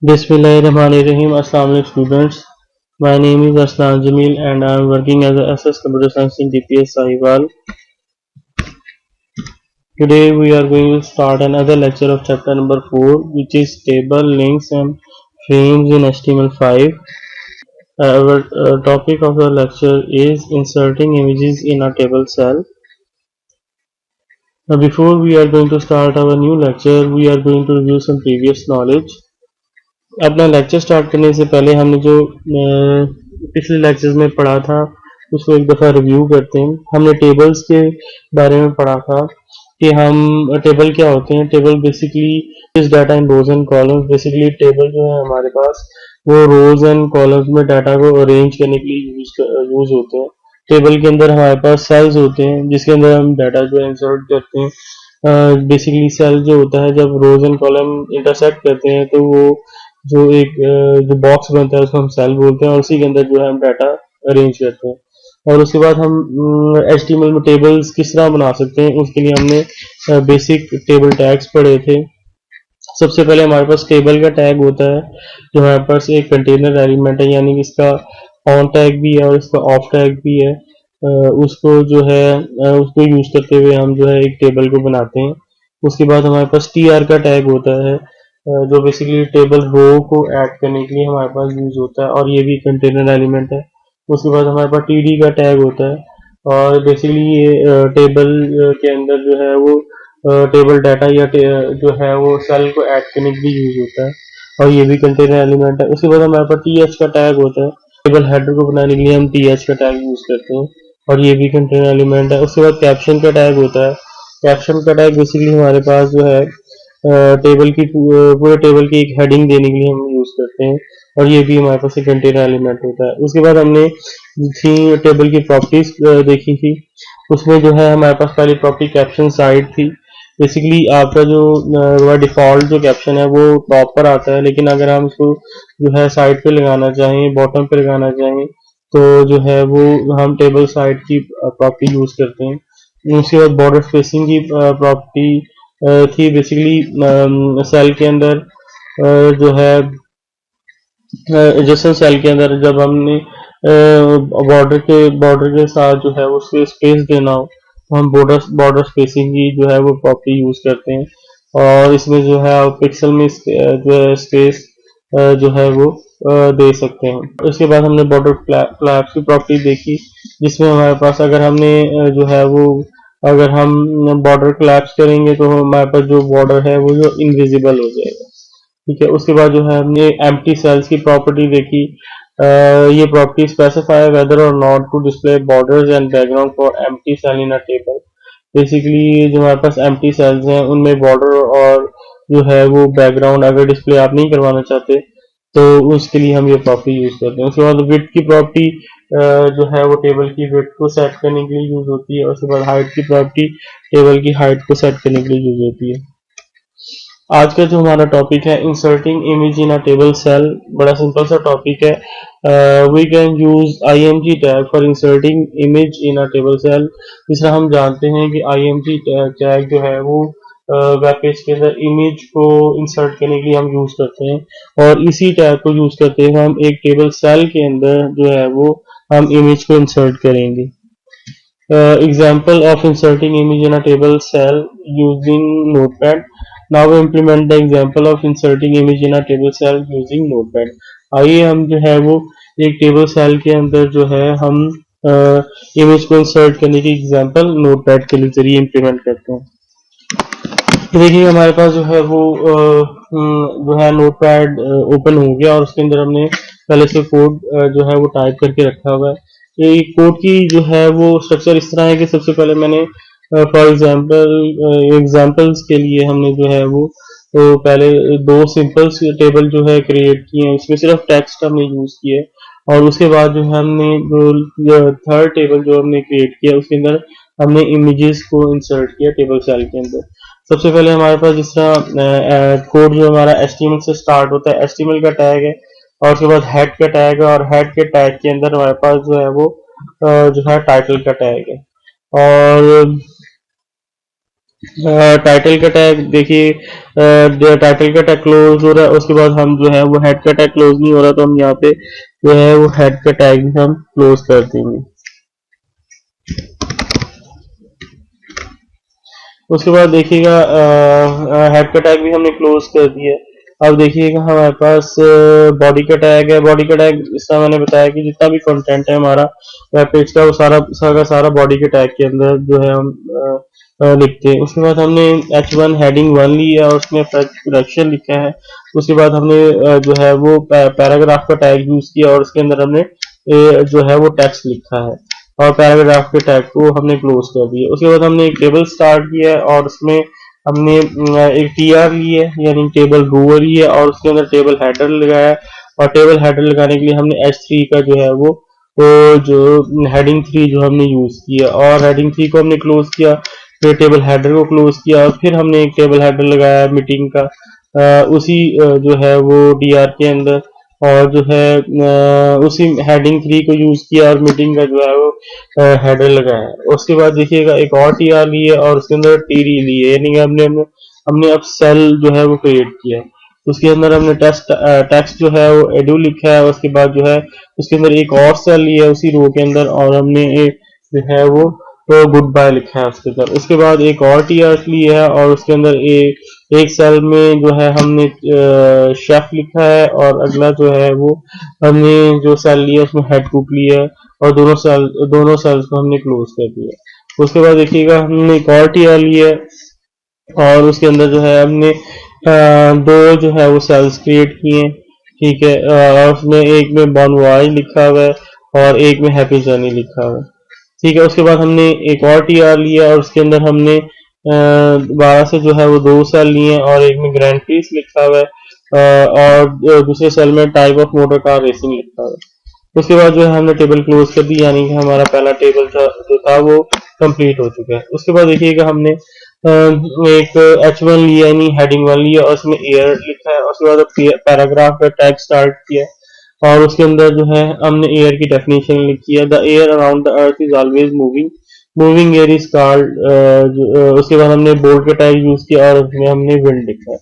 Bismillahirrahmanirrahim. Assalamu alaikum students. My name is Aslan Jamil and I am working as a SS Computer Science in DPS Sahiwal. Today we are going to start another lecture of chapter number 4, which is table links and frames in HTML5. Our topic of the lecture is inserting images in a table cell. Now before we are going to start our new lecture, we are going to review some previous knowledge. अपना lecture start करने से पहले हमने जो पिछले lectures में पढ़ा था उसको एक दफ़ा रिव्यू करते हैं। हमने टेबल्स के बारे में पढ़ा था कि हम टेबल क्या होते हैं। Table basically is data in rows and columns. Basically table जो है हमारे पास वो रोज एंड कॉलम्स में डाटा को अरेंज करने के लिए यूज होते हैं। टेबल के अंदर हमारे पास सेल्स होते हैं जिसके अंदर हम डाटा जो है इंसर्ट करते हैं। बेसिकली सेल जो होता है जब रोज एंड कॉलम इंटरसेक्ट करते हैं तो वो जो एक जो बॉक्स बनता है उसको हम सेल बोलते हैं और उसी के अंदर जो है हम डाटा अरेंज करते हैं। और उसके बाद हम HTML में टेबल्स किस तरह बना सकते हैं उसके लिए हमने बेसिक टेबल टैग्स पढ़े थे। सबसे पहले हमारे पास टेबल का टैग होता है जो हमारे पास एक कंटेनर एलिमेंट है, यानी कि इसका ऑन टैग भी है और इसका ऑफ टैग भी है। उसको जो है उसको यूज करते हुए हम जो है एक टेबल को बनाते हैं। उसके बाद हमारे पास TR का टैग होता है जो बेसिकली टेबल रो को ऐड करने के लिए हमारे पास यूज होता है और ये भी कंटेनर एलिमेंट है। उसके बाद हमारे पास TD का टैग होता है और बेसिकली ये टेबल के अंदर जो है वो टेबल डाटा या जो है वो सेल को ऐड करने के लिए यूज होता है और ये भी कंटेनर एलिमेंट है। उसके बाद हमारे पास TH का टैग होता है। टेबल हेडर को बनाने के लिए हम TH का टैग यूज करते हैं और ये भी कंटेनर एलिमेंट है। उसके बाद कैप्शन का टैग होता है। कैप्शन का टैग बेसिकली हमारे पास जो है टेबल की पूरे टेबल की एक हेडिंग देने के लिए हम यूज करते हैं और ये भी हमारे पास एक कंटेनर एलिमेंट होता है। उसके बाद हमने थी टेबल की प्रॉपर्टीज देखी थी। उसमें जो है हमारे पास पहली प्रॉपर्टी कैप्शन साइड थी। बेसिकली आपका जो डिफॉल्ट जो कैप्शन है वो टॉप पर आता है, लेकिन अगर हम इसको जो है साइड पे लगाना चाहें, बॉटम पे लगाना चाहें तो जो है वो हम टेबल साइड की प्रॉपर्टी यूज करते हैं। उसके बाद बॉर्डर स्पेसिंग की प्रॉपर्टी थी। बेसिकली सेल के अंदर जो है एडजेसेंट सेल के अंदर जब हमने बॉर्डर के साथ जो है वो स्पेस देना हो तो हम बॉर्डर स्पेसिंग की जो है वो प्रॉपर्टी यूज करते हैं और इसमें जो है पिक्सल में जो है स्पेस जो है वो दे सकते हैं। उसके बाद हमने बॉर्डर फ्लैप्स की प्रॉपर्टी देखी जिसमें हमारे पास अगर हमने जो है वो अगर हम बॉर्डर कोलैप्स करेंगे तो हमारे पास जो बॉर्डर है वो जो इनविजिबल हो जाएगा। ठीक है। उसके बाद जो है हमने एम्प्टी सेल्स की प्रॉपर्टी देखी। ये property specify whether or not to display borders and background for empty cell in a table. Basically जो हमारे पास एम्प्टी सेल्स हैं उनमें बॉर्डर और जो है वो बैकग्राउंड अगर डिस्प्ले आप नहीं करवाना चाहते तो उसके लिए हम ये प्रॉपर्टी यूज करते हैं। उसके बाद विड्थ की प्रॉपर्टी जो है वो टेबल की विड्थ को सेट करने के लिए यूज होती है और उसके बाद हाइट की प्रॉपर्टी टेबल की हाइट को सेट करने के लिए यूज होती है। आज का जो हमारा टॉपिक है inserting image in a table cell, बड़ा सिंपल सा टॉपिक है। We can use IMG tag for inserting image in a table cell. जिस तरह हम जानते हैं कि IMG टैग जो है वो वेब पेज के अंदर इमेज को इंसर्ट करने के लिए हम यूज करते हैं और इसी टैग को यूज करते हुए हम एक टेबल सेल के अंदर जो है वो हम इमेज को इंसर्ट करेंगे। Example of inserting image in a table cell using Notepad. Now we implement the example of inserting image in a table cell using Notepad. आइए हम जो है वो एक टेबल सेल के अंदर जो है हम इमेज को इंसर्ट करने की एग्जांपल नोटपैड के जरिए इम्प्लीमेंट करते हैं। देखिए हमारे पास जो है वो जो है नोटपैड ओपन हो गया और उसके अंदर हमने पहले से कोड जो है वो टाइप करके रखा हुआ है। ये कोड की जो है वो स्ट्रक्चर इस तरह है कि सबसे पहले मैंने फॉर एग्जांपल्स के लिए हमने जो है वो तो पहले दो सिंपल टेबल जो है क्रिएट किए हैं, उसमें सिर्फ टेक्स्ट हमने यूज किया है और उसके बाद जो है हमने जो थर्ड टेबल जो हमने क्रिएट किया उसके अंदर हमने इमेजेस को इंसर्ट किया टेबल सेल के अंदर। सबसे पहले हमारे पास जिस तरह कोड जो हमारा HTML से स्टार्ट होता है, HTML का टैग है और उसके बाद हेड का टैग है और हेड के टैग के अंदर हमारे पास जो है वो जो है टाइटल का टैग है। और टाइटल का टैग देखिए, टाइटल का टैग क्लोज हो रहा है, उसके बाद हम जो है वो हेड का टैग क्लोज नहीं हो रहा, तो हम यहाँ पे जो है वो हेड का टैग भी हम क्लोज कर देंगे। उसके बाद देखिएगा हेड का टैग भी हमने क्लोज कर दिया। अब देखिएगा हमारे पास बॉडी का टैग है। बॉडी का टैग इस तरह मैंने बताया कि जितना भी कंटेंट है हमारा वेब पेज का, वो सारा बॉडी के टैग के अंदर जो है हम लिखते हैं। उसके बाद हमने H1 हेडिंग 1 ली है और उसमें फ्रैक्शन लिखा है। उसके बाद हमने जो है वो पैराग्राफ का टैग यूज किया और उसके अंदर हमने जो है वो टेक्स्ट लिखा है और पैराग्राफ के टैग को हमने क्लोज कर दिया। उसके बाद हमने एक टेबल स्टार्ट किया है और उसमें हमने एक टीआर ली है, यानी टेबल रोवर ली है, और उसके अंदर टेबल हेडर लगाया है। और टेबल हेडर लगाने के लिए हमने H3 का जो है वो जो हेडिंग 3 जो हमने यूज किया, और हेडिंग 3 को हमने क्लोज किया, फिर टेबल हेडर को क्लोज किया, और फिर हमने एक टेबल हेडर लगाया मीटिंग का उसी जो है वो डीआर के अंदर, और जो है उसी हेडिंग 3 को यूज किया और मीटिंग का जो है वो हेडर लगाया। उसके बाद देखिएगा एक और टीआर ली है और उसके अंदर टीडी ली है, यानी कि हमने अब सेल जो है वो क्रिएट किया है। उसके अंदर हमने टेक्स्ट जो है वो एडू लिखा है। उसके बाद जो है उसके अंदर एक और सेल ली है उसी रो के अंदर, और हमने एक जो है वो तो गुड बाय लिखा है उसके अंदर। उसके बाद एक और टीआर ली है और उसके अंदर एक सेल में जो है हमने शेफ लिखा है, और अगला जो है वो हमने जो सेल लिया उसमें हेड कुक लिया है, और दोनों सेल्स को हमने क्लोज कर दिया। उसके बाद देखिएगा हमने एक और टीआर लिया है और उसके अंदर जो है हमने दो जो है वो सेल्स क्रिएट किए हैं, ठीक है। और उसमें एक में बॉनवाई लिखा हुआ है और एक में हैप्पी जर्नी लिखा हुआ है, ठीक है। उसके बाद हमने एक और टीआर लिया और उसके अंदर हमने दोबारा से जो है वो दो सेल लिए हैं और एक में ग्रैंड प्रीस लिखा हुआ है और दूसरे सेल में type of motor car racing लिखा हुआ है। उसके बाद जो है हमने टेबल क्लोज कर दी, यानी कि हमारा पहला टेबल जो था वो कंप्लीट हो चुका है। उसके बाद देखिएगा हमने एक H1 लिया, यानी हेडिंग 1 लिया और उसमें एयर लिखा है। उसके बाद पैराग्राफ का टैग स्टार्ट किया और उसके अंदर जो है हमने एयर की डेफिनेशन लिखी है, the air around the earth is always moving, moving air is called. उसके बाद हमने बोल्ड का टैग यूज किया और उसमें हमने विंड लिखा है।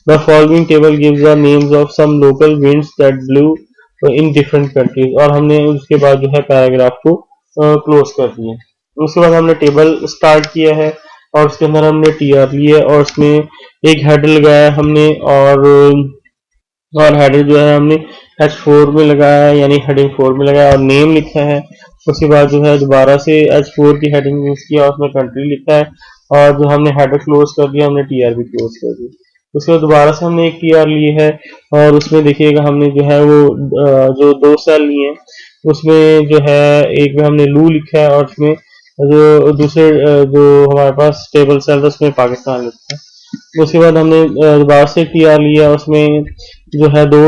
The following table gives the names of some local winds that blow in different countries, और हमने उसके बाद जो है पैराग्राफ को क्लोज कर दिया। उसके बाद हमने टेबल स्टार्ट किया है और उसके अंदर हमने टीआर लिए और उसमें एक हेडर लगाया हमने, और हेडर जो है हमने H4 में लगाया है, यानी हेडिंग 4 में लगाया और नेम लिखा है। उसके बाद जो है दोबारा से H4 की हेडिंग यूज किया और उसमें कंट्री लिखा है, और जो हमने हेडर क्लोज कर दिया हमने टीआर भी क्लोज कर दी। उसके बाद दोबारा से हमने एक टीआर ली है और उसमें देखिएगा हमने जो है वो जो दो सेल लिए हैं उसमें जो है एक में हमने लू लिखा है और उसमें जो दूसरे जो हमारे पास टेबल सेल था उसमें पाकिस्तान लिखा है। उसके बाद हमने दोबारा से टीआर लिया, उसमें जो है दो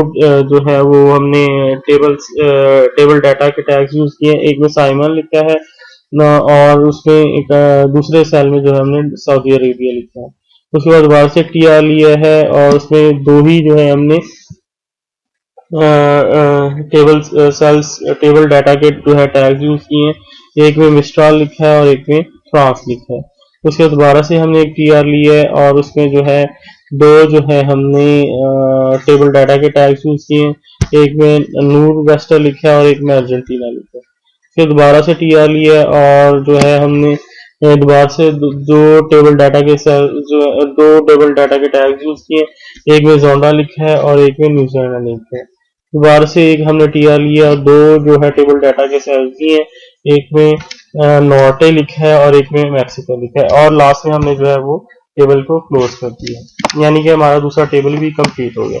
जो है वो हमने टेबल डाटा के टैग्स यूज किए। एक में साइमन लिखा है और उसमें एक दूसरे सेल में जो है हमने सऊदी अरेबिया लिखा है। उसके बाद दोबारा से टीआर लिया है और उसमें दो ही जो है हमने टेबल सेल्स टेबल डाटा के जो है टैग यूज किए हैं। एक में मिस्ट्राल लिखा है और एक में फ्रांस लिखा है। उसके बाद दोबारा से हमने एक टीआर लिया है और उसमें जो है दो जो है हमने टेबल डाटा के टैग्स यूज किए हैं। एक में नूर वेस्टर लिखा है और एक में अर्जेंटीना लिखा है। फिर दोबारा से टीआर लिया है और जो है हमने दोबारा से जो टेबल डाटा के जो दो टेबल डाटा के टैग्स यूज किए। एक में जोंडा लिखा है और एक में न्यूजीलैंड लिखा है। दोबारा से एक हमने टीआर लिया और दो जो है टेबल डाटा के सेल्स दिए, एक में नॉर्टे लिखा है और एक में मैक्सिको लिखा है, और लास्ट में हमने जो है वो टेबल को क्लोज कर दिया, यानी कि हमारा दूसरा टेबल भी कंप्लीट हो गया।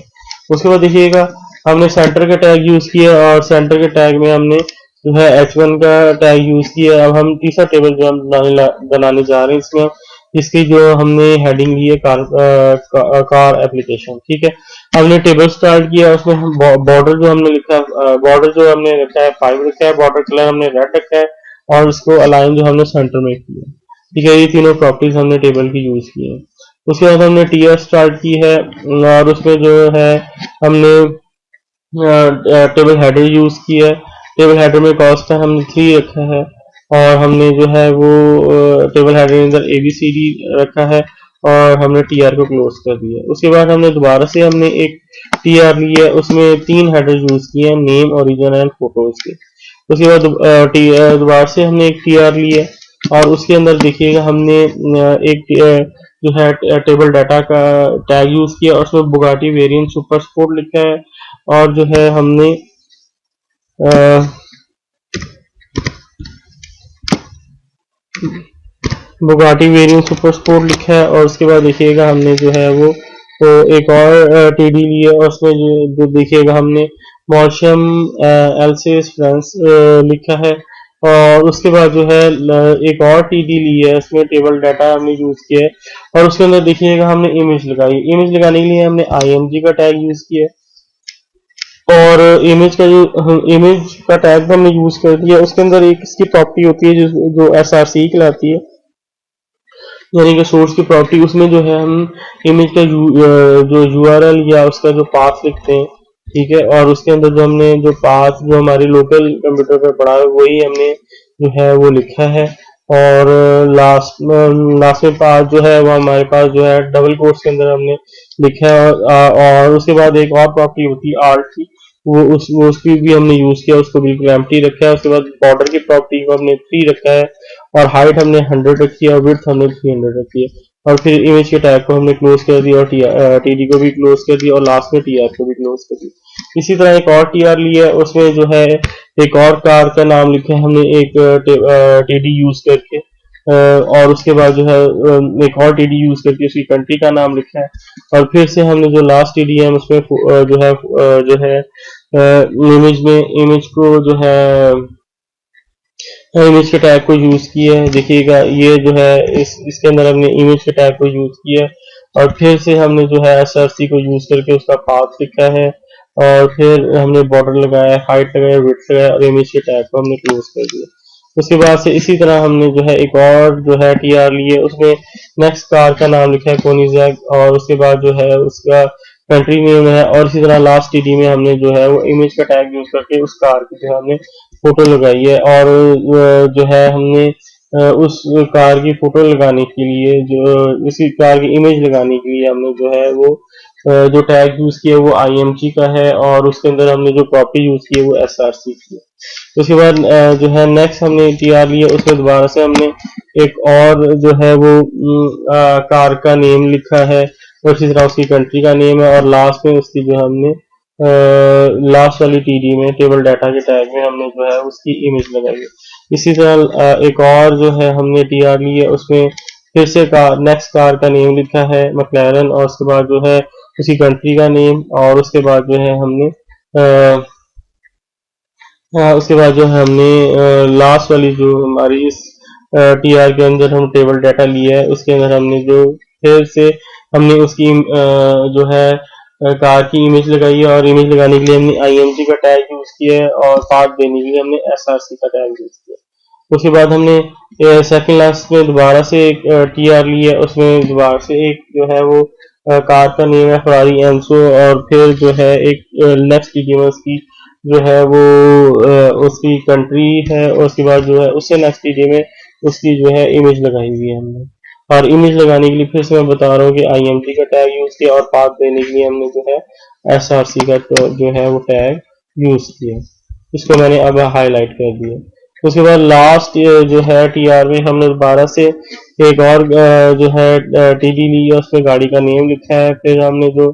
उसके बाद देखिएगा हमने सेंटर का टैग यूज किया और सेंटर के टैग में हमने जो है H1 का टैग यूज किया। अब हम तीसरा टेबल जो हम बनाने जा रहे हैं इसमें इसकी जो हमने हेडिंग ली है कार एप्लीकेशन, ठीक है। हमने टेबल स्टार्ट किया, उसमें हम बॉर्डर जो हमने लिखा बॉर्डर जो हमने रखा है 5 रखा है, बॉर्डर कलर हमने रेड रखा है और उसको अलाइन जो हमने सेंटर में किया, ठीक है। ये तीनों प्रॉपर्टीज हमने टेबल की यूज की है। उसके बाद हमने टीआर स्टार्ट की है और उसमें जो है हमने टेबल हेडर यूज किया है। टेबल हेडर में कॉस्ट है हमने 3 रखा है और हमने जो है वो टेबल हेडर के अंदर ABCD रखा है और हमने TR को क्लोज कर दिया। उसके बाद हमने दोबारा से हमने एक TR लिया, उसमें 3 हेडर यूज किए हैं, नेम, ओरिजिन एंड फोटोज के। उसके बाद दोबारा से हमने एक TR लिया और उसके अंदर देखिएगा हमने एक जो है टेबल डाटा का टैग यूज किया और उसमें बुगाटी वेरिएंट सुपर स्पोर्ट लिखा है और जो है हमने बुगाटी वेरिएंट सुपर स्पोर्ट लिखा है और उसके बाद देखिएगा हमने जो है वो तो एक और TD लिए और उसमें जो देखिएगा हमने मॉर्शियम एल्सिस फ्रांस लिखा है और उसके बाद जो है एक और TD ली है, उसमें टेबल डाटा हमने यूज किया है और उसके अंदर देखिएगा हमने इमेज लगाई। इमेज लगाने के लिए हमने IMG का टैग यूज किया है और इमेज का टैग हमने यूज कर दिया। उसके अंदर एक इसकी प्रॉपर्टी होती है जो SRC कहलाती है, यानी कि सोर्स की प्रॉपर्टी। उसमें जो है हम इमेज का जो URL या उसका जो पाथ लिखते हैं, ठीक है, और उसके अंदर जो हमने जो पाथ जो हमारे लोकल कंप्यूटर पर पड़ा है वही हमने जो है वो लिखा है और लास्ट में पाथ जो है वो हमारे पास जो है डबल कोट्स के अंदर हमने लिखा है और उसके बाद एक और प्रॉपर्टी होती है आर्ट की, वो उसकी भी हमने यूज किया, उसको बिल्कुल एम्प्टी रखा है। उसके बाद बॉर्डर की प्रॉपर्टी को हमने 3 रखा है और हाइट हमने 100 रखी है और विड्थ हमने 300 रखी है और फिर इमेज के टैग को हमने क्लोज कर दिया और TD को भी क्लोज कर दिया और लास्ट में TR को भी क्लोज कर दिया। इसी तरह एक और TR लिया है, उसमें जो है एक और कार का नाम लिखा है हमने एक TD यूज करके और उसके बाद जो है एक और TD यूज करके उसकी कंट्री का नाम लिखा है और फिर से हमने जो लास्ट TD है उसमें जो है इमेज को जो है इमेज के टैग को यूज किया है। देखिएगा ये जो है इसके अंदर हमने इमेज के टैग को यूज किया है और फिर से हमने जो है SRC को यूज करके उसका पाथ लिखा है और फिर हमने बॉर्डर लगाया, हाइट लगाया, विड्थ लगाया और इमेज के टैग को हमने क्लोज कर दिया। उसके बाद से इसी तरह हमने जो है एक और जो है TR लिए, उसमें नेक्स्ट कार का नाम लिखा है कोनिजैक और उसके बाद जो है उसका कंट्री नेम है और इसी तरह लास्ट TD में हमने जो है वो इमेज का टैग यूज करके उस कार की जो है हमने फोटो लगाई है और जो है हमने उस कार की फोटो लगाने के लिए जो उसी कार की इमेज लगाने के लिए हमने जो है वो जो टैग यूज किया वो IMG का है और उसके अंदर हमने जो प्रॉपर्टी यूज की है वो SRC की है। उसके बाद जो है नेक्स्ट हमने TR लिया, उसमें दोबारा से हमने एक और जो है वो कार का नेम लिखा है और इसी तरह उसकी कंट्री का नेम है और लास्ट में उसकी जो हमने लास्ट वाली TD में टेबल डाटा के टैग में हमने जो है उसकी इमेज लगाई है। इसी तरह एक और जो है हमने TR ली है, उसमें फिर से नेक्स्ट कार का नेम लिखा है मैक्लैरन और उसके बाद जो है उसी कंट्री का नेम और उसके बाद जो है हमने उसके बाद जो है हमने लास्ट वाली जो हमारी इस TR के अंदर हम टेबल डाटा लिया है उसके अंदर हमने जो फिर से हमने उसकी जो है कार की इमेज लगाई है और इमेज लगाने के लिए हमने IMG का टैग यूज किया है और पाथ देने के लिए हमने SRC का टैग यूज किया है। उसके बाद हमने सेकंड लास्ट में दोबारा से एक TR लिया है, उसमें दोबारा से एक जो है वो कार का नेम है फरारी एंसो और फिर जो है एक नेक्स्ट TD में उसकी जो है वो उसकी कंट्री है और उसके बाद जो है उससे नेक्स्ट TD में उसकी जो है इमेज लगाई हुई है हमने और इमेज लगाने के लिए फिर से मैं बता रहा हूँ कि IMG का टैग यूज किया और पाथ देने के लिए हमने जो है SRC का जो है वो टैग यूज किया। इसको मैंने अब हाईलाइट कर दिया। उसके बाद लास्ट जो है TR में हमने दोबारा से एक और जो है TD ली है, उसमें गाड़ी का नेम लिखा है। फिर हमने जो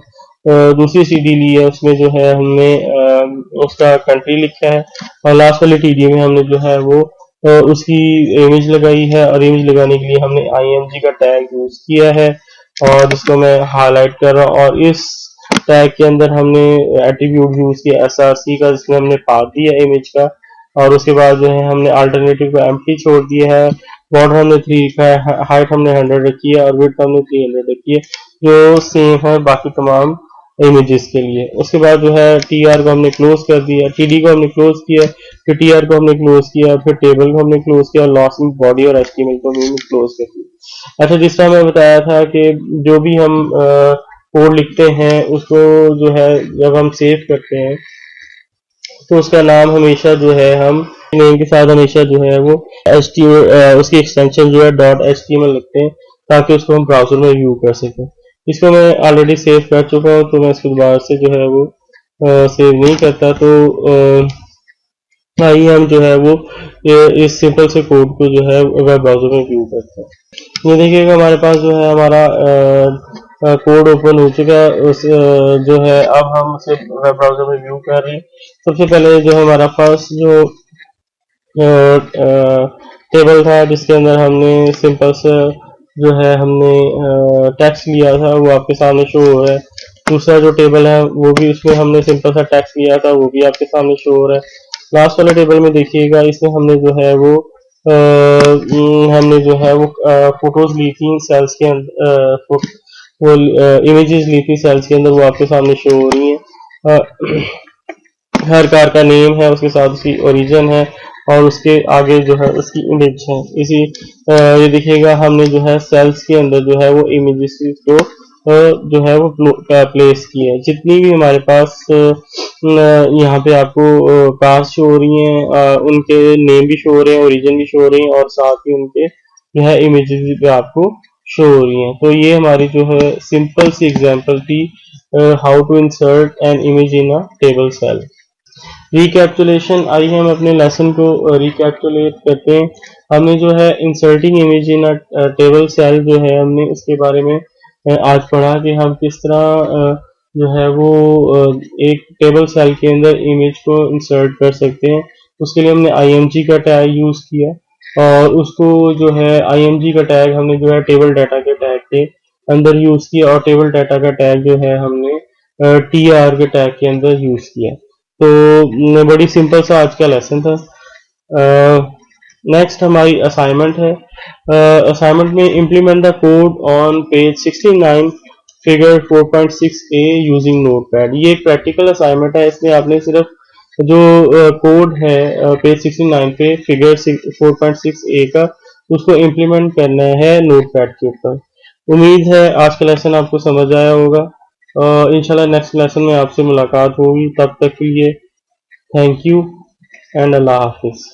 दूसरी CD ली है उसमें जो है हमने उसका कंट्री लिखा है और लास्ट वाली TD में हमने जो है वो उसकी इमेज लगाई है और इमेज लगाने के लिए हमने IMG का टैग यूज किया है और जिसको मैं हाईलाइट कर रहा हूँ और इस टैग के अंदर हमने एट्रीब्यूट यूज किया SRC का जिसमें हमने पाथ दिया इमेज का और उसके बाद जो है हमने अल्टरनेटिव को एम्प्टी छोड़ दिया है, बॉर्डर हमने 3 रखा है, हाइट हमने 100 रखी है और विड्थ हमने 300 रखी है जो सेम है बाकी तमाम इमेजेस के लिए। उसके बाद जो है TR को हमने क्लोज कर दिया, TD को हमने क्लोज किया, फिर TR को हमने क्लोज किया, फिर टेबल को हमने क्लोज किया और लास्ट में बॉडी और HTML को हमने क्लोज कर दिया। अच्छा, जिस तरह मैं बताया था कि जो भी हम कोड लिखते हैं उसको जो है जब हम सेव करते हैं तो उसका नाम हमेशा जो है हम नेम के साथ हमेशा जो है वो उसकी एक्सटेंशन जो है .html लगते हैं ताकि उसको हम ब्राउजर में व्यू कर सकें। इसको मैं ऑलरेडी सेव कर चुका हूँ, तो मैं इसको दोबारा से जो है वो सेव नहीं करता। तो आइए हम जो है वो इस सिंपल से कोड को जो है वेब ब्राउजर में व्यू करते हैं। ये देखिएगा हमारे पास जो है हमारा कोड ओपन हो चुका है। जो है अब हम उसे वेब ब्राउजर में व्यू कर रहे हैं। सबसे पहले जो हमारा फर्स्ट जो टेबल था जिसके अंदर हमने सिंपल से जो है हमने टेक्स्ट लिया था वो आपके सामने शो हो रहा है। दूसरा जो टेबल है वो भी उसमें हमने सिंपल सा टेक्स्ट लिया था वो भी आपके सामने शो हो रहा है। लास्ट वाले टेबल में देखिएगा इसमें हमने जो है वो हमने जो है वो फोटोज ली थी सेल्स के अंदर, वो इमेजेस ली थी सेल्स के अंदर, वो आपके सामने शो हो रही है। हर कार का नेम है, उसके साथ उसकी ओरिजिन है और उसके आगे जो है उसकी इमेज है। इसी ये देखिएगा हमने जो है सेल्स के अंदर जो है वो इमेजेस को जो है वो प्लेस की है। जितनी भी हमारे पास यहाँ पे आपको कार्स शो हो रही हैं, उनके नेम भी शो हो रहे हैं, ओरिजिन भी शो हो रही हैं और साथ ही उनके जो है इमेजेस भी आपको शो हो रही हैं। तो ये हमारी जो है सिंपल सी एग्जांपल थी how to insert an image in a table cell. Recapitulation, आइए हम अपने लेसन को रिकैप्चुलेट करते हैं। हमने जो है inserting image in table cell जो है हमने उसके बारे में आज पढ़ा कि हम किस तरह जो है वो एक टेबल सेल के अंदर इमेज को इंसर्ट कर सकते हैं। उसके लिए हमने img का टैग यूज किया और उसको जो है img का टैग हमने जो है टेबल डाटा के टैग के अंदर यूज किया और टेबल डाटा का टैग जो है हमने tr के टैग के अंदर यूज किया। तो बड़ी सिंपल सा आज का लेसन था। नेक्स्ट हमारी असाइनमेंट है। असाइनमेंट में implement the code on page 69 figure 4.6a using notepad. ये एक प्रैक्टिकल असाइनमेंट है, इसमें आपने सिर्फ जो कोड है पेज 69 पे फिगर 4.6a का उसको इम्प्लीमेंट करना है नोटपैड के ऊपर। उम्मीद है आज का लेसन आपको समझ आया होगा। इंशाल्लाह नेक्स्ट लेसन में आपसे मुलाकात होगी, तब तक के लिए thank you and Allah Hafiz.